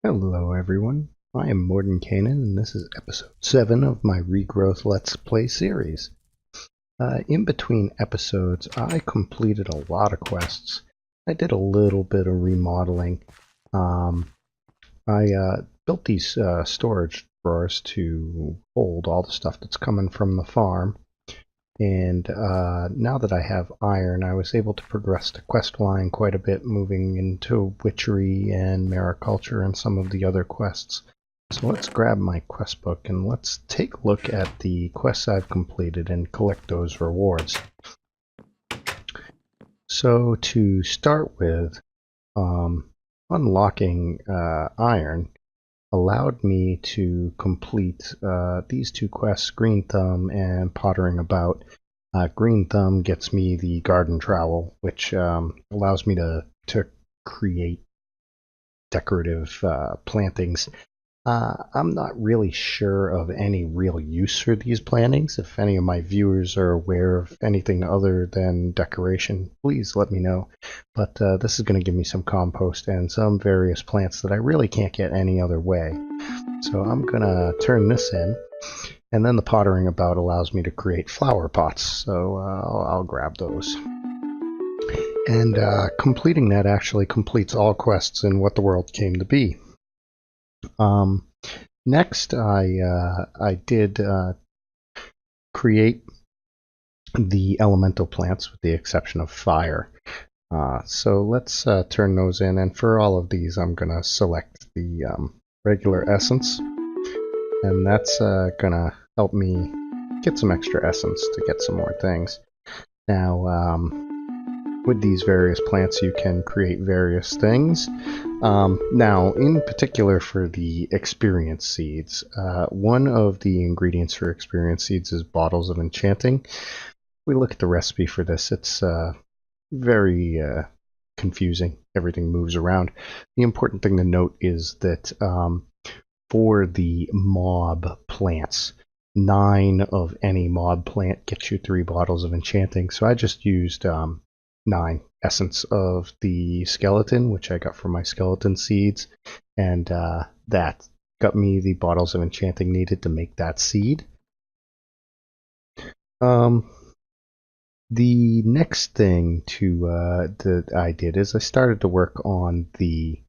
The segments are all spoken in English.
Hello everyone, I am Mordenkainen and this is episode 7 of my Regrowth Let's Play series. In between episodes, I completed a lot of quests. I did a little bit of remodeling. I built these storage drawers to hold all the stuff that's coming from the farm. And now that I have iron, I was able to progress the quest line quite a bit, moving into witchery and mariculture and some of the other quests. So let's grab my quest book and let's take a look at the quests I've completed and collect those rewards. So to start with, unlocking iron allowed me to complete these two quests, Green Thumb and Pottering About. Green Thumb gets me the garden trowel, which allows me to create decorative plantings. I'm not really sure of any real use for these plantings. If any of my viewers are aware of anything other than decoration, please let me know. But this is going to give me some compost and some various plants that I really can't get any other way. So I'm going to turn this in. And then the Pottering About allows me to create flower pots, so I'll grab those. And completing that actually completes all quests in What the World Came to Be. Next, I did create the elemental plants with the exception of fire. So let's turn those in, and for all of these I'm going to select the regular essence, and that's going to help me get some extra essence to get some more things. Now, with these various plants you can create various things. Now, in particular for the experience seeds, one of the ingredients for experience seeds is bottles of enchanting. We look at the recipe for this, it's very confusing. Everything moves around. The important thing to note is that for the mob plants, 9 of any mob plant gets you 3 bottles of enchanting, so I just used 9 essence of the skeleton, which I got from my skeleton seeds, and that got me the bottles of enchanting needed to make that seed. The next thing that I did is I started to work on the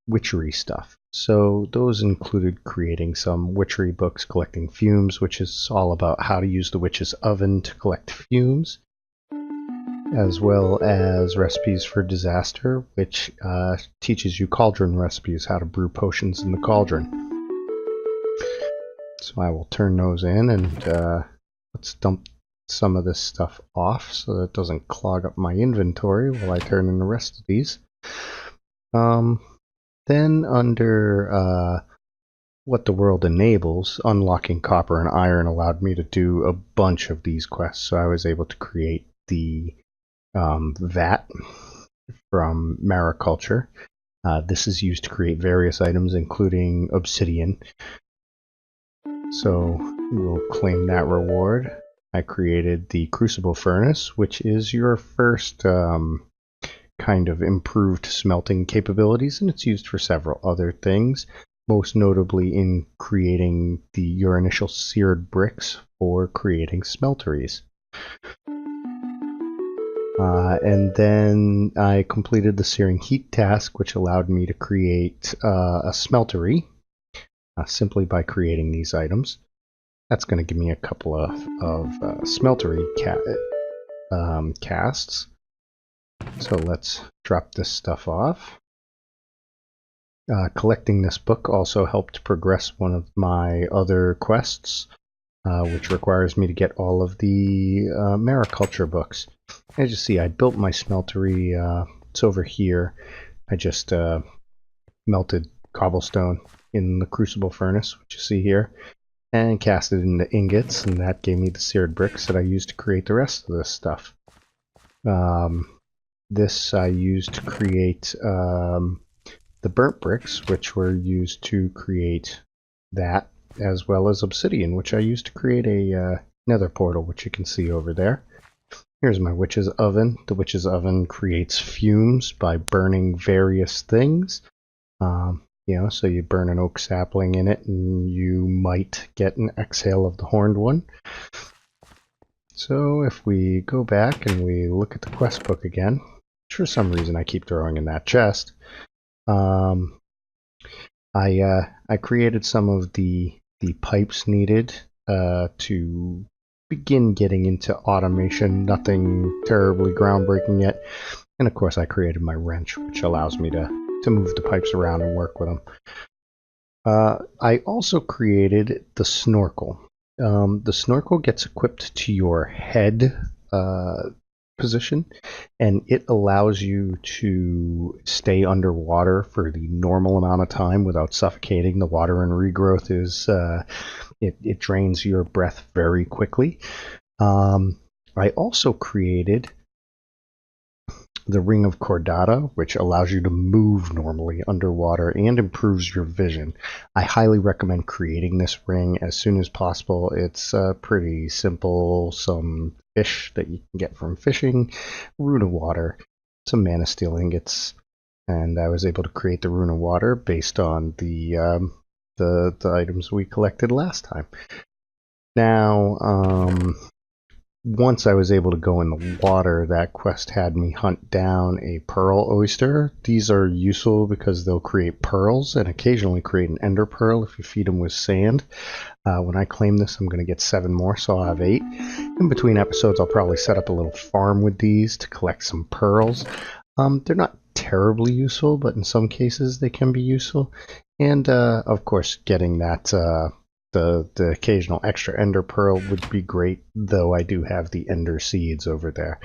witchery stuff. So those included creating some witchery books, collecting fumes, which is all about how to use the witch's oven to collect fumes, as well as recipes for disaster, which teaches you cauldron recipes, how to brew potions in the cauldron. So I will turn those in, and let's dump some of this stuff off so that it doesn't clog up my inventory while I turn in the rest of these. Then under What the World Enables, unlocking copper and iron allowed me to do a bunch of these quests, so I was able to create the vat from mariculture. This is used to create various items, including obsidian. So we'll claim that reward. I created the crucible furnace, which is your first kind of improved smelting capabilities, and it's used for several other things, most notably in creating your initial seared bricks for creating smelteries. And then I completed the searing heat task, which allowed me to create a smeltery simply by creating these items. That's going to give me a couple of smeltery casts. So let's drop this stuff off. Collecting this book also helped progress one of my other quests, which requires me to get all of the mariculture books. As you see, I built my smeltery. It's over here. I just melted cobblestone in the crucible furnace, which you see here, and cast it into ingots, and that gave me the seared bricks that I used to create the rest of this stuff. This I used to create the burnt bricks, which were used to create that, as well as obsidian, which I used to create a nether portal, which you can see over there. Here's my witch's oven. The witch's oven creates fumes by burning various things. So you burn an oak sapling in it and you might get an exhale of the horned one. So if we go back and we look at the quest book again, which for some reason I keep throwing in that chest, I created some of the pipes needed to begin getting into automation. Nothing terribly groundbreaking yet. And of course I created my wrench, which allows me to move the pipes around and work with them. I also created the snorkel. The snorkel gets equipped to your head position, and it allows you to stay underwater for the normal amount of time without suffocating. The water in Regrowth is it drains your breath very quickly. I also created the Ring of Cordata, which allows you to move normally underwater and improves your vision. I highly recommend creating this ring as soon as possible. It's pretty simple. Some fish that you can get from fishing, rune of water, some mana steel ingots, and I was able to create the rune of water based on the items we collected last time. Now, once I was able to go in the water, that quest had me hunt down a pearl oyster. These are useful because they'll create pearls and occasionally create an ender pearl if you feed them with sand. When I claim this, I'm going to get 7 more, so I'll have 8. In between episodes, I'll probably set up a little farm with these to collect some pearls. They're not terribly useful, but in some cases they can be useful. And, of course, getting that the occasional extra ender pearl would be great, though I do have the ender seeds over there.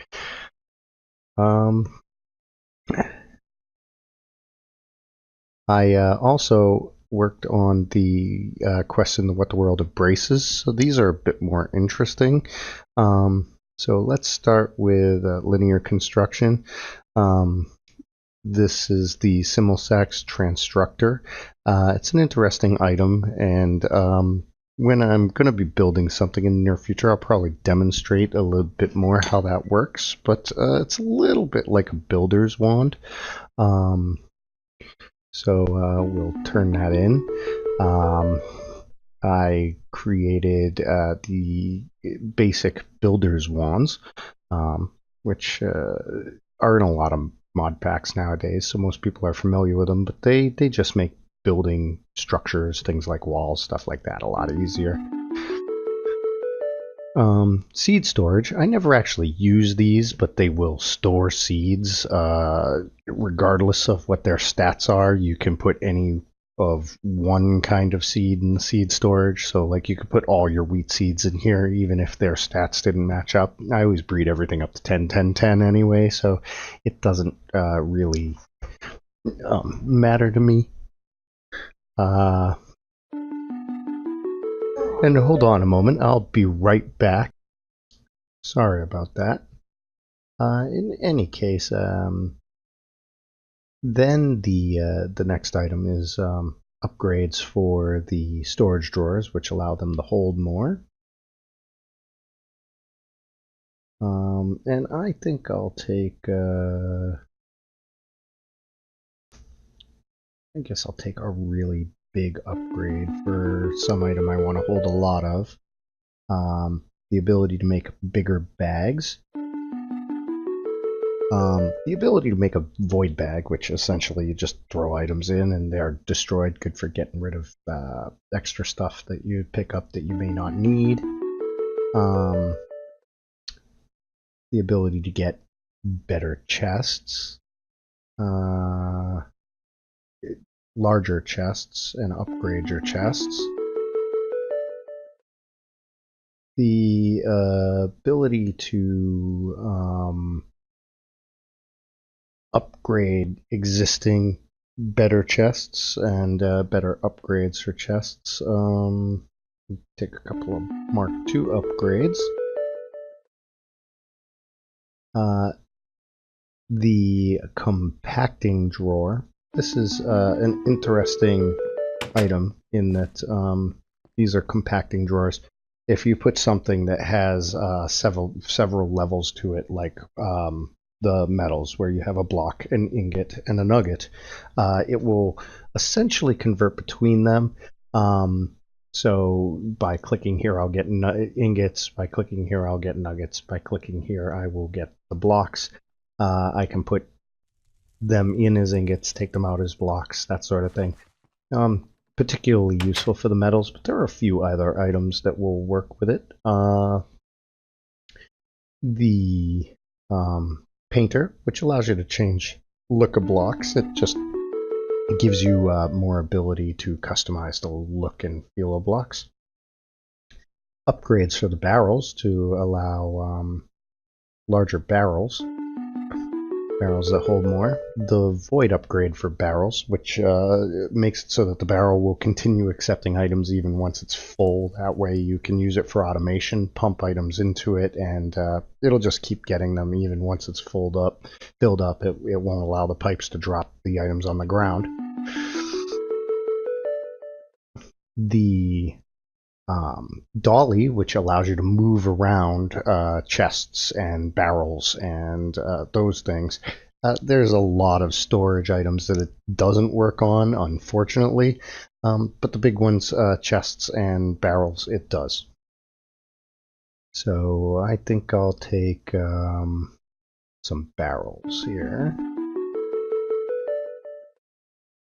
I also worked on the quest in the What the World of Braces, so these are a bit more interesting. So let's start with linear construction. This is the Simulsax Transstructor. It's an interesting item, and when I'm going to be building something in the near future, I'll probably demonstrate a little bit more how that works, but it's a little bit like a builder's wand. So we'll turn that in. I created the basic builder's wands, which are in a lot of mod packs nowadays, so most people are familiar with them, but they just make building structures, things like walls, stuff like that, a lot easier. Seed storage. I never actually use these, but they will store seeds regardless of what their stats are. You can put any of one kind of seed in the seed storage, so like you could put all your wheat seeds in here even if their stats didn't match up. I always breed everything up to 10 10 10 anyway, so it doesn't really matter to me. And hold on a moment, I'll be right back. Sorry about that. In any case, then the next item is upgrades for the storage drawers, which allow them to hold more. And I think I'll take. I guess I'll take a really big upgrade for some item I want to hold a lot of. The ability to make bigger bags. The ability to make a void bag, which essentially you just throw items in and they're destroyed, good for getting rid of extra stuff that you pick up that you may not need. The ability to get better chests. Larger chests and upgrade your chests. The ability to upgrade existing better chests and better upgrades for chests. Take a couple of Mark II upgrades. The compacting drawer. This is an interesting item in that these are compacting drawers. If you put something that has several levels to it, like the metals, where you have a block, an ingot, and a nugget. It will essentially convert between them. So by clicking here, I'll get ingots. By clicking here, I'll get nuggets. By clicking here, I will get the blocks. I can put them in as ingots, take them out as blocks, that sort of thing. Particularly useful for the metals, but there are a few other items that will work with it. The painter, which allows you to change look of blocks. It just gives you more ability to customize the look and feel of blocks. Upgrades for the barrels to allow larger barrels that hold more. The void upgrade for barrels, which makes it so that the barrel will continue accepting items even once it's full. That way you can use it for automation, pump items into it, and it'll just keep getting them even once it's filled up. It won't allow the pipes to drop the items on the ground. The dolly, which allows you to move around chests and barrels and those things. There's a lot of storage items that it doesn't work on, unfortunately, but the big ones, chests and barrels, it does. So I think I'll take some barrels here.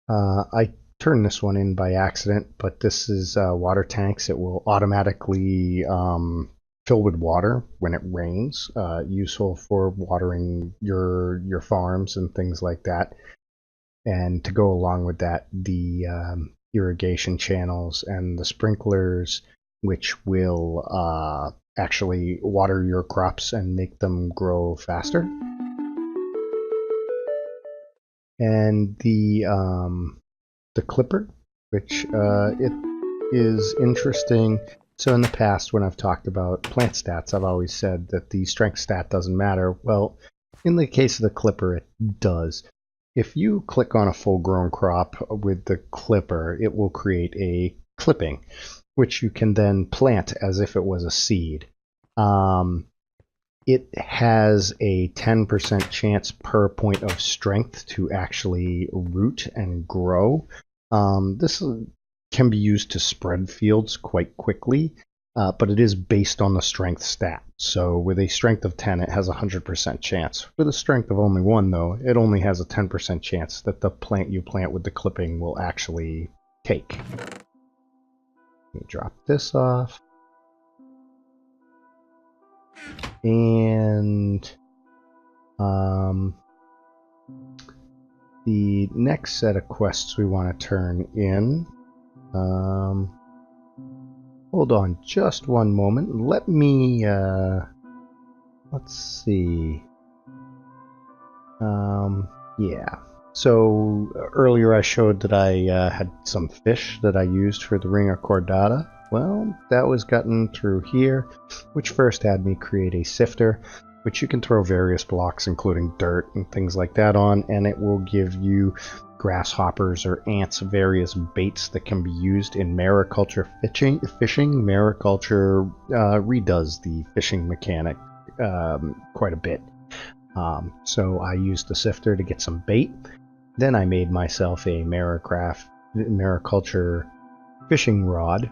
I turned this one in by accident, but this is water tanks. It will automatically fill with water when it rains, useful for watering your farms and things like that. And to go along with that, the irrigation channels and the sprinklers, which will actually water your crops and make them grow faster. And the clipper, which it is interesting. So in the past, when I've talked about plant stats, I've always said that the strength stat doesn't matter. Well, in the case of the clipper, it does. If you click on a full-grown crop with the clipper, it will create a clipping, which you can then plant as if it was a seed. It has a 10% chance per point of strength to actually root and grow. This can be used to spread fields quite quickly, but it is based on the strength stat. So with a strength of 10, it has a 100% chance. With a strength of only 1, though, it only has a 10% chance that the plant you plant with the clipping will actually take. Let me drop this off. And the next set of quests we want to turn in. Hold on just one moment. Let me, let's see. Yeah. So earlier I showed that I had some fish that I used for the Ring of Cordata. Well, that was gotten through here, which first had me create a sifter, which you can throw various blocks, including dirt and things like that on, and it will give you grasshoppers or ants, various baits that can be used in mariculture fishing. Mariculture redoes the fishing mechanic quite a bit. So I used the sifter to get some bait. Then I made myself a mariculture fishing rod,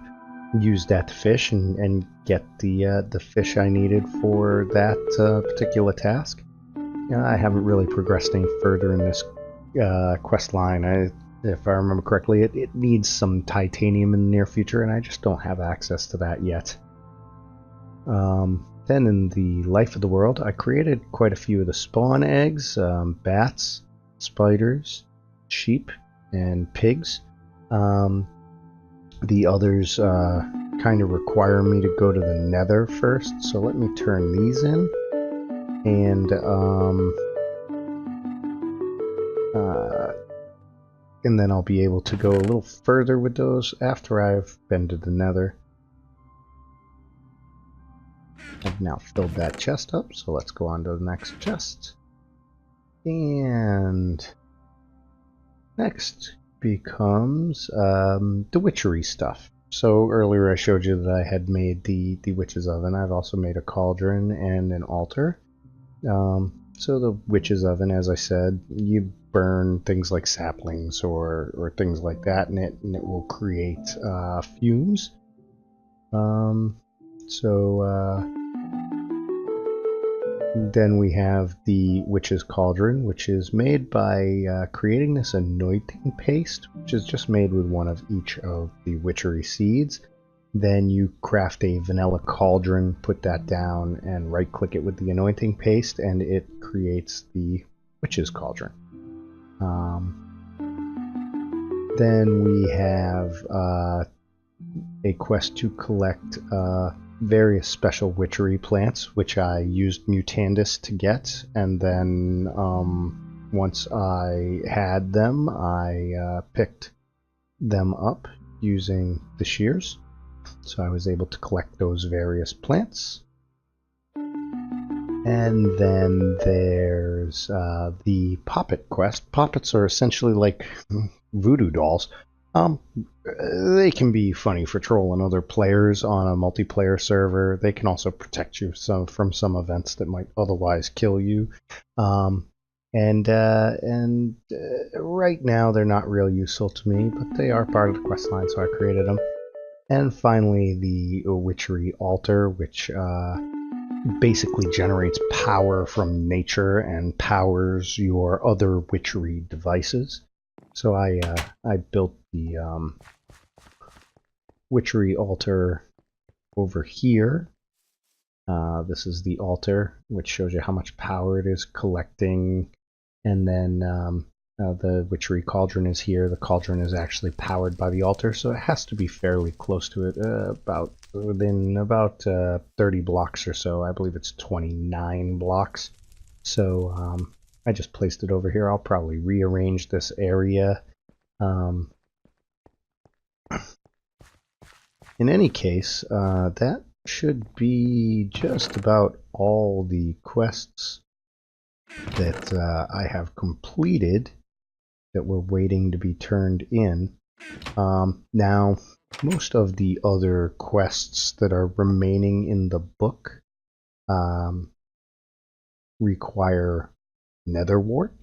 used that to fish and get the fish I needed for that particular task. I haven't really progressed any further in this quest line. If I remember correctly, it needs some titanium in the near future, and I just don't have access to that yet. Then in the life of the world, I created quite a few of the spawn eggs, bats, spiders, sheep, and pigs. The others kind of require me to go to the Nether first, so let me turn these in. And then I'll be able to go a little further with those after I've been to the Nether. I've now filled that chest up, so let's go on to the next chest. And next becomes the witchery stuff. So earlier I showed you that I had made the witch's oven. I've also made a cauldron and an altar. So the witch's oven, as I said, you burn things like saplings or things like that, and it will create fumes. Then we have the witch's cauldron, which is made by creating this anointing paste, which is just made with one of each of the witchery seeds. Then you craft a vanilla cauldron, put that down, and right-click it with the anointing paste, and it creates the witch's cauldron. Then we have a quest to collect various special witchery plants, which I used Mutandis to get, and then once I had them, I picked them up using the shears. So I was able to collect those various plants. And then there's the Poppet quest. Poppets are essentially like voodoo dolls. They can be funny for trolling other players on a multiplayer server. They can also protect you from some events that might otherwise kill you. Right now they're not real useful to me, but they are part of the quest line, so I created them. And finally, the witchery altar, which basically generates power from nature and powers your other witchery devices. So I built the witchery altar over here. This is the altar, which shows you how much power it is collecting. And then the witchery cauldron is here. The cauldron is actually powered by the altar, so it has to be fairly close to it, within about 30 blocks or so. I believe it's 29 blocks. So I just placed it over here. I'll probably rearrange this area. In any case, that should be just about all the quests that I have completed that were waiting to be turned in. Now, most of the other quests that are remaining in the book require nether wart,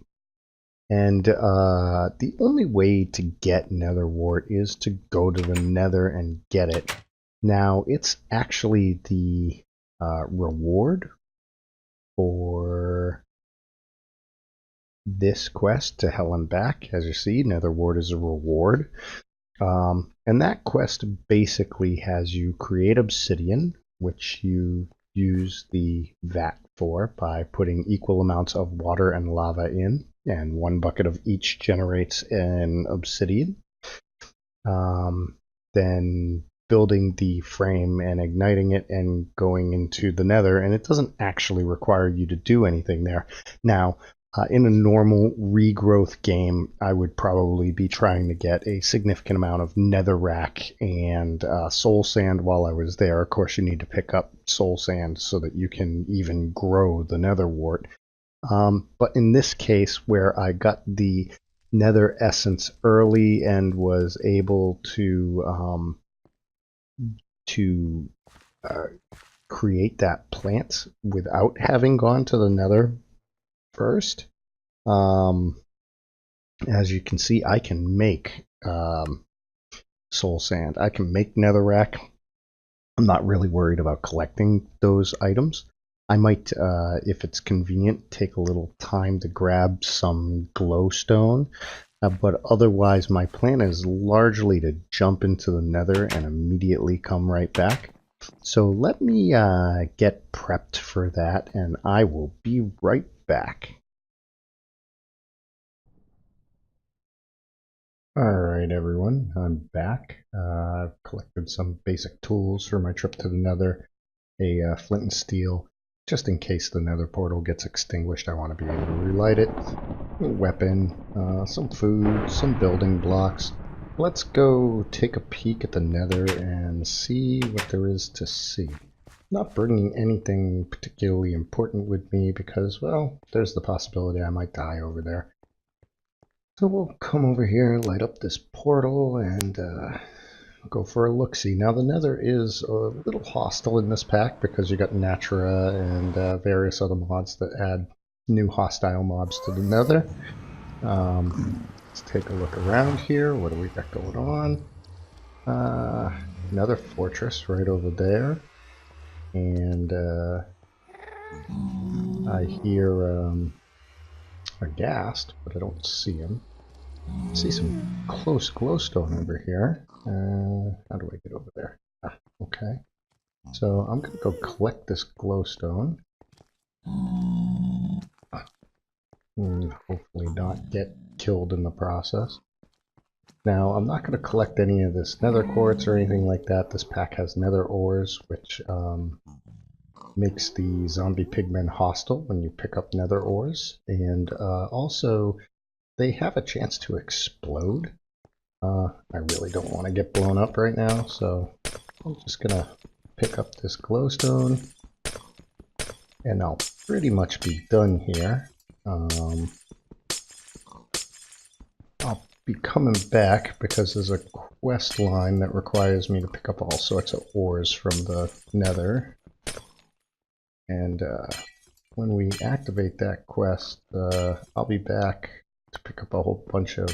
and the only way to get nether wart is to go to the nether and get it. Now, it's actually the reward for this quest to hell and back. As you see, nether wart is a reward. And that quest basically has you create obsidian, which you use the vat for by putting equal amounts of water and lava in, and 1 bucket of each generates an obsidian. Then building the frame and igniting it and going into the nether, and it doesn't actually require you to do anything there. Now, in a normal regrowth game, I would probably be trying to get a significant amount of netherrack and soul sand while I was there. Of course, you need to pick up soul sand so that you can even grow the nether wart. But in this case, where I got the nether essence early and was able to create that plant without having gone to the nether first, as you can see, I can make soul sand. I can make netherrack. I'm not really worried about collecting those items. I might, if it's convenient, take a little time to grab some glowstone, but otherwise my plan is largely to jump into the nether and immediately come right back. So let me get prepped for that, and I will be right back. Alright everyone, I'm back. I've collected some basic tools for my trip to the nether, a flint and steel, just in case the nether portal gets extinguished. I want to be able to relight it, a weapon, some food, some building blocks. Let's go take a peek at the nether and see what there is to see. Not bringing anything particularly important with me because, well, there's the possibility I might die over there. So we'll come over here, light up this portal, and go for a look-see. Now the nether is a little hostile in this pack because you got Natura and various other mods that add new hostile mobs to the Nether. Let's take a look around here. What do we got going on? Another fortress right over there. And I hear a ghast, but I don't see him. I see some close glowstone over here. How do I get over there? Ah, okay. So I'm going to go collect this glowstone. And hopefully not get killed in the process. Now, I'm not going to collect any of this nether quartz or anything like that. This pack has nether ores, which makes the zombie pigmen hostile when you pick up nether ores. And also, they have a chance to explode. I really don't want to get blown up right now, so I'm just going to pick up this glowstone. And I'll pretty much be done here. I'll be coming back because there's a quest line that requires me to pick up all sorts of ores from the nether. And when we activate that quest, I'll be back to pick up a whole bunch of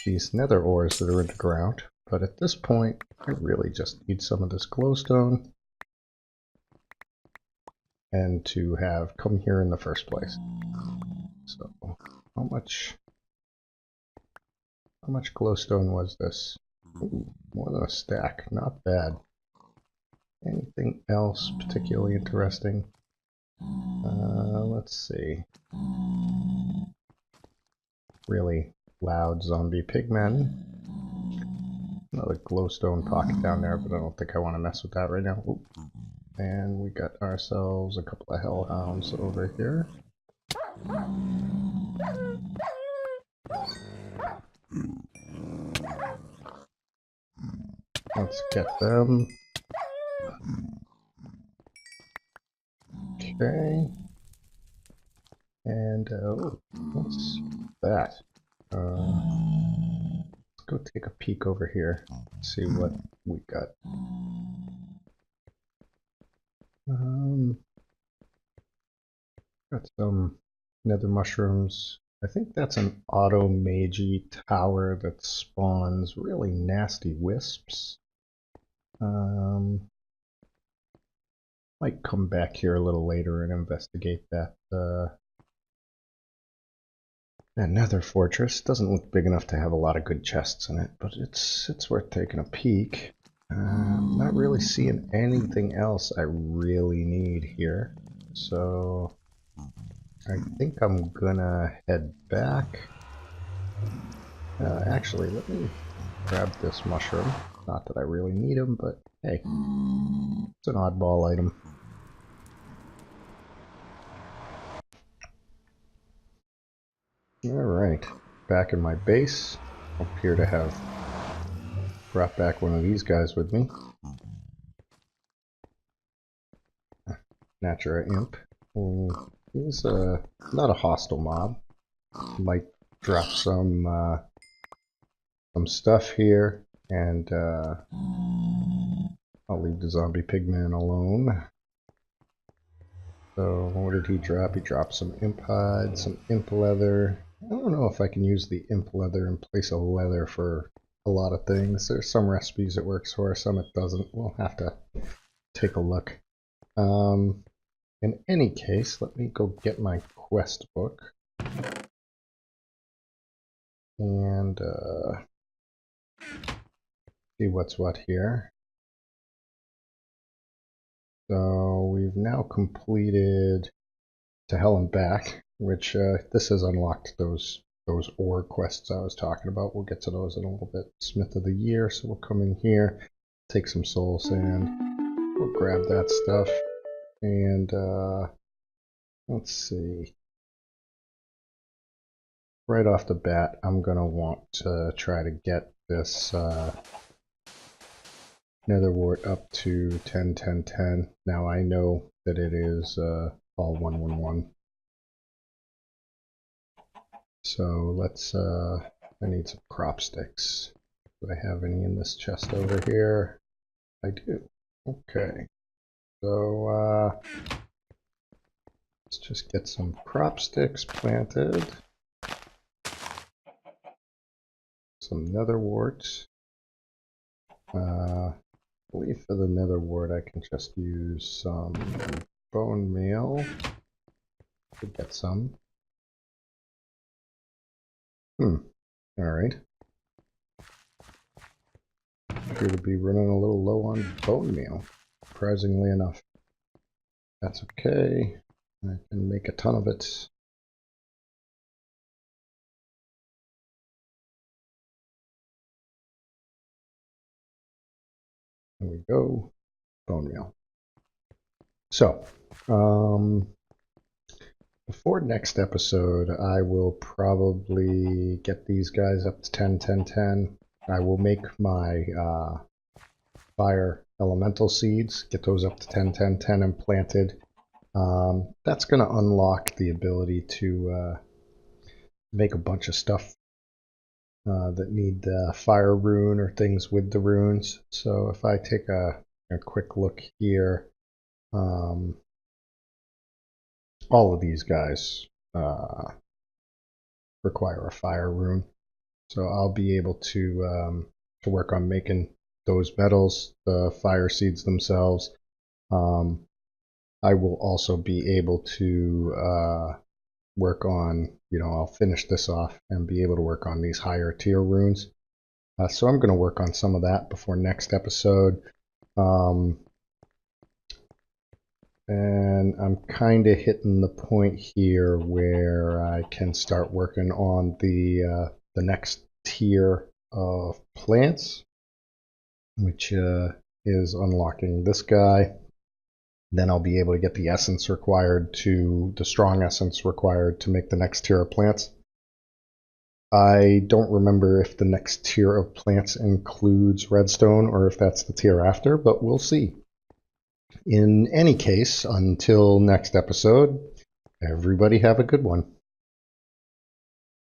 these nether ores that are in the ground. But at this point, I really just need some of this glowstone and to have come here in the first place. So, how much glowstone was this? Ooh, more than a stack. Not bad. Anything else particularly interesting? Let's see. Really loud zombie pigmen. Another glowstone pocket down there, but I don't think I want to mess with that right now. Ooh. And we got ourselves a couple of hellhounds over here. Let's get them. Okay. And, oh, what's that? Let's go take a peek over here. See what we got. Got some nether mushrooms. I think that's an auto-magi tower that spawns really nasty wisps. Might come back here a little later and investigate that nether fortress. Doesn't look big enough to have a lot of good chests in it, but it's worth taking a peek. Not really seeing anything else I really need here, so I think I'm gonna head back. Actually, let me grab this mushroom. Not that I really need them, but hey, it's an oddball item. Alright, back in my base. I appear to have brought back one of these guys with me. Natura Imp. He's not a hostile mob. Might drop some stuff here, and I'll leave the zombie pigman alone. So what did he drop? He dropped some imp hide, some imp leather. I don't know if I can use the imp leather in place of leather for a lot of things. There's some recipes it works for, some it doesn't. We'll have to take a look. In any case, let me go get my quest book. And see what's what here. So we've now completed To Hell and Back, which this has unlocked those ore quests I was talking about. We'll get to those in a little bit. Smith of the Year, so we'll come in here, take some soul sand, we'll grab that stuff, and let's see. Right off the bat, I'm going to want to try to get this nether wart up to 10, 10, 10. Now I know that it is all 111. So let's, I need some crop sticks. Do I have any in this chest over here? I do. Okay. So, Let's just get some crop sticks planted. Some nether warts. I believe for the nether wart I can just use some bone meal to get some. Alright. Appear to be running a little low on bone meal, surprisingly enough. That's okay. I can make a ton of it. There we go. Bone meal. So, before next episode, I will probably get these guys up to 10, 10, 10. I will make my fire elemental seeds, get those up to 10, 10, 10 and planted. That's going to unlock the ability to make a bunch of stuff that need fire rune or things with the runes. So if I take a quick look here, all of these guys require a fire rune. So I'll be able to work on making those metals, the fire seeds themselves. I will also be able to work on, I'll finish this off and be able to work on these higher tier runes. So I'm going to work on some of that before next episode. And I'm kind of hitting the point here where I can start working on the next tier of plants, which is unlocking this guy. Then I'll be able to get the essence required the strong essence required to make the next tier of plants. I don't remember if the next tier of plants includes redstone or if that's the tier after, but we'll see. In any case, until next episode, everybody have a good one.